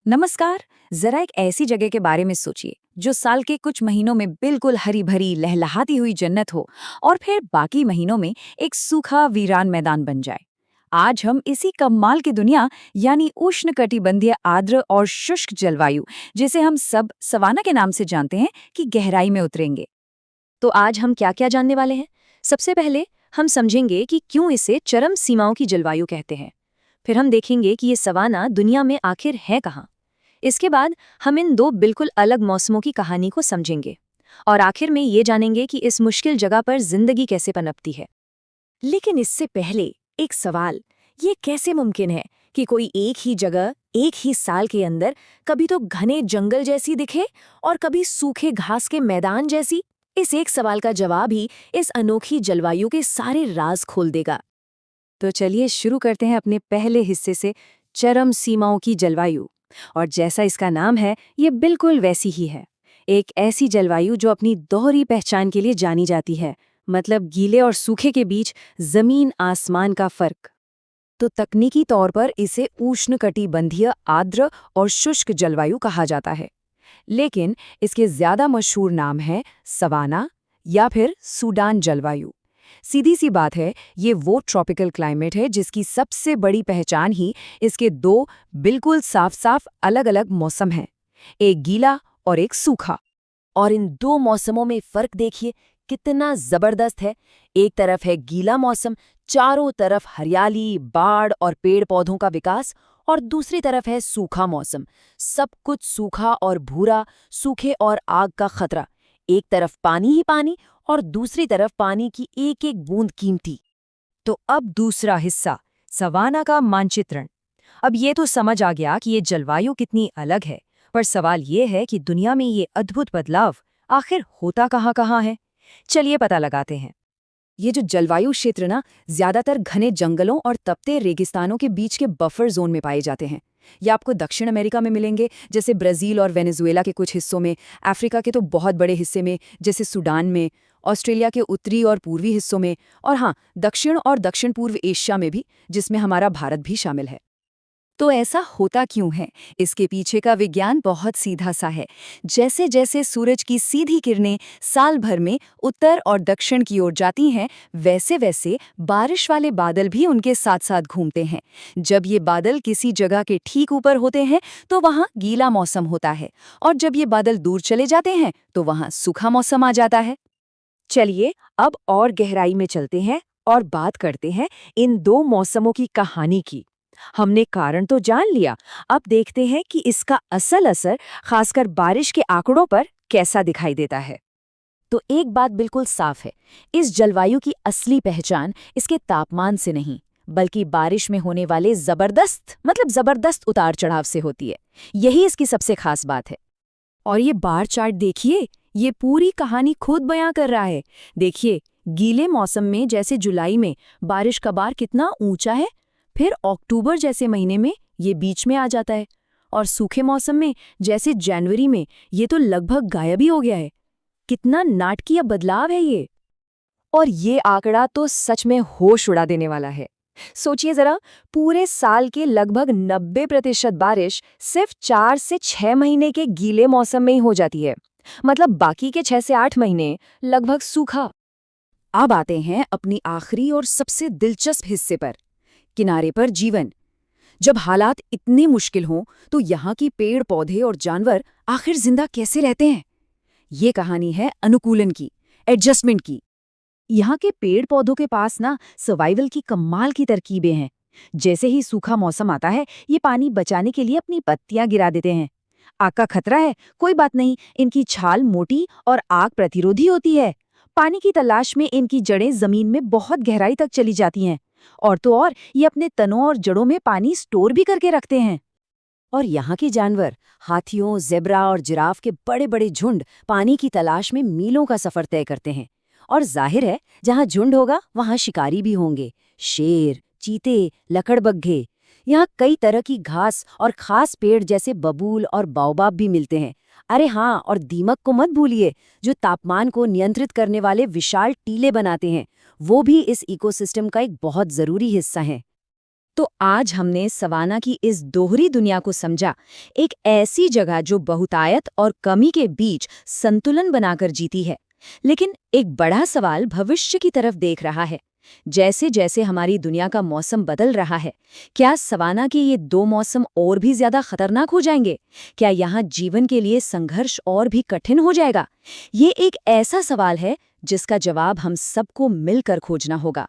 नमस्कार। जरा एक ऐसी जगह के बारे में सोचिए जो साल के कुछ महीनों में बिल्कुल हरी भरी लहलहाती हुई जन्नत हो और फिर बाकी महीनों में एक सूखा वीरान मैदान बन जाए। आज हम इसी कमाल की दुनिया यानी उष्णकटिबंधीय आर्द्र और शुष्क जलवायु, जिसे हम सब सवाना के नाम से जानते हैं, की गहराई में उतरेंगे। तो आज हम क्या क्या जानने वाले हैं। सबसे पहले हम समझेंगे कि क्यों इसे चरम सीमाओं की जलवायु कहते हैं। फिर हम देखेंगे कि ये सवाना दुनिया में आखिर है कहाँ। इसके बाद हम इन दो बिल्कुल अलग मौसमों की कहानी को समझेंगे और आखिर में ये जानेंगे कि इस मुश्किल जगह पर जिंदगी कैसे पनपती है। लेकिन इससे पहले एक सवाल, ये कैसे मुमकिन है कि कोई एक ही जगह एक ही साल के अंदर कभी तो घने जंगल जैसी दिखे और कभी सूखे घास के मैदान जैसी। इस एक सवाल का जवाब ही इस अनोखी जलवायु के सारे राज खोल देगा। तो चलिए शुरू करते हैं अपने पहले हिस्से से, चरम सीमाओं की जलवायु। और जैसा इसका नाम है, ये बिल्कुल वैसी ही है। एक ऐसी जलवायु जो अपनी दोहरी पहचान के लिए जानी जाती है, मतलब गीले और सूखे के बीच जमीन आसमान का फर्क। तो तकनीकी तौर पर इसे उष्णकटिबंधीय आर्द्र और शुष्क जलवायु कहा जाता है, लेकिन इसके ज्यादा मशहूर नाम है सवाना या फिर सूडान जलवायु। सीधी सी बात है, ये वो ट्रॉपिकल क्लाइमेट है जिसकी सबसे बड़ी पहचान ही इसके दो बिल्कुल साफ साफ अलग अलग मौसम हैं, एक गीला और एक सूखा। और इन दो मौसमों में फर्क देखिए कितना जबरदस्त है। एक तरफ है गीला मौसम, चारों तरफ हरियाली, बाढ़ और पेड़ पौधों का विकास, और दूसरी तरफ है सूखा मौसम, सब कुछ सूखा और भूरा, सूखे और आग का खतरा। एक तरफ पानी ही पानी और दूसरी तरफ पानी की एक एक बूंद कीमती। तो अब दूसरा हिस्सा, सवाना का मानचित्रण। अब ये तो समझ आ गया कि ये जलवायु कितनी अलग है, पर सवाल ये है कि दुनिया में ये अद्भुत बदलाव आखिर होता कहाँ है। चलिए पता लगाते हैं। ये जो जलवायु क्षेत्र ना, ज्यादातर घने जंगलों और तपते रेगिस्तानों के बीच के बफर जोन में पाए जाते हैं। ये आपको दक्षिण अमेरिका में मिलेंगे, जैसे ब्राजील और वेनेजुएला के कुछ हिस्सों में, अफ्रीका के तो बहुत बड़े हिस्से में जैसे सूडान में, ऑस्ट्रेलिया के उत्तरी और पूर्वी हिस्सों में, और हाँ, दक्षिण और दक्षिण पूर्व एशिया में भी, जिसमें हमारा भारत भी शामिल है। तो ऐसा होता क्यों है? इसके पीछे का विज्ञान बहुत सीधा सा है। जैसे जैसे सूरज की सीधी किरणें साल भर में उत्तर और दक्षिण की ओर जाती हैं, वैसे वैसे बारिश वाले बादल भी उनके साथ साथ घूमते हैं। जब ये बादल किसी जगह के ठीक ऊपर होते हैं तो वहाँ गीला मौसम होता है, और जब ये बादल दूर चले जाते हैं तो वहाँ सूखा मौसम आ जाता है। चलिए अब और गहराई में चलते हैं और बात करते हैं इन दो मौसमों की कहानी की। हमने कारण तो जान लिया, अब देखते हैं कि इसका असल असर खासकर बारिश के आंकड़ों पर कैसा दिखाई देता है। तो एक बात बिल्कुल साफ है, इस जलवायु की असली पहचान इसके तापमान से नहीं, बल्कि बारिश में होने वाले जबरदस्त उतार चढ़ाव से होती है। यही इसकी सबसे खास बात है। और ये बार चार्ट देखिए, ये पूरी कहानी खुद बयां कर रहा है। देखिए, गीले मौसम में जैसे जुलाई में बारिश का बार कितना ऊंचा है, फिर अक्टूबर जैसे महीने में ये बीच में आ जाता है, और सूखे मौसम में जैसे जनवरी में ये तो लगभग गायब ही हो गया है। कितना नाटकीय बदलाव है ये। और ये आंकड़ा तो सच में होश उड़ा देने वाला है। सोचिए जरा, पूरे साल के लगभग 90% बारिश सिर्फ 4 से 6 महीने के गीले मौसम में ही हो जाती है। मतलब बाकी के 6 से 8 महीने लगभग सूखा। अब आते हैं अपनी आखिरी और सबसे दिलचस्प हिस्से पर, किनारे पर जीवन। जब हालात इतने मुश्किल हों तो यहाँ की पेड़ पौधे और जानवर आखिर जिंदा कैसे रहते हैं? ये कहानी है अनुकूलन की, एडजस्टमेंट की। यहाँ के पेड़ पौधों के पास ना सर्वाइवल की कमाल की तरकीबें हैं। जैसे ही सूखा मौसम आता है, ये पानी बचाने के लिए अपनी पत्तियां गिरा देते हैं। आग का खतरा है, कोई बात नहीं, इनकी छाल मोटी और आग प्रतिरोधी होती है। पानी की तलाश में इनकी जड़ें जमीन में बहुत गहराई तक चली जाती हैं, और तो और ये अपने तनों और जड़ों में पानी स्टोर भी करके रखते हैं। और यहाँ के जानवर, हाथियों, ज़ेब्रा और जिराफ के बड़े बड़े झुंड पानी की तलाश में मीलों का सफर तय करते हैं। और जाहिर है, जहाँ झुंड होगा वहाँ शिकारी भी होंगे, शेर, चीते, लकड़बग्घे। यहाँ कई तरह की घास और खास पेड़ जैसे बबूल और बाओबाब भी मिलते हैं। अरे हाँ, और दीमक को मत भूलिए, जो तापमान को नियंत्रित करने वाले विशाल टीले बनाते हैं, वो भी इस इकोसिस्टम का एक बहुत जरूरी हिस्सा है। तो आज हमने सवाना की इस दोहरी दुनिया को समझा, एक ऐसी जगह जो बहुतायत और कमी के बीच संतुलन बनाकर जीती है। लेकिन एक बड़ा सवाल भविष्य की तरफ देख रहा है। जैसे जैसे हमारी दुनिया का मौसम बदल रहा है, क्या सवाना के ये दो मौसम और भी ज्यादा खतरनाक हो जाएंगे? क्या यहाँ जीवन के लिए संघर्ष और भी कठिन हो जाएगा? ये एक ऐसा सवाल है जिसका जवाब हम सबको मिलकर खोजना होगा।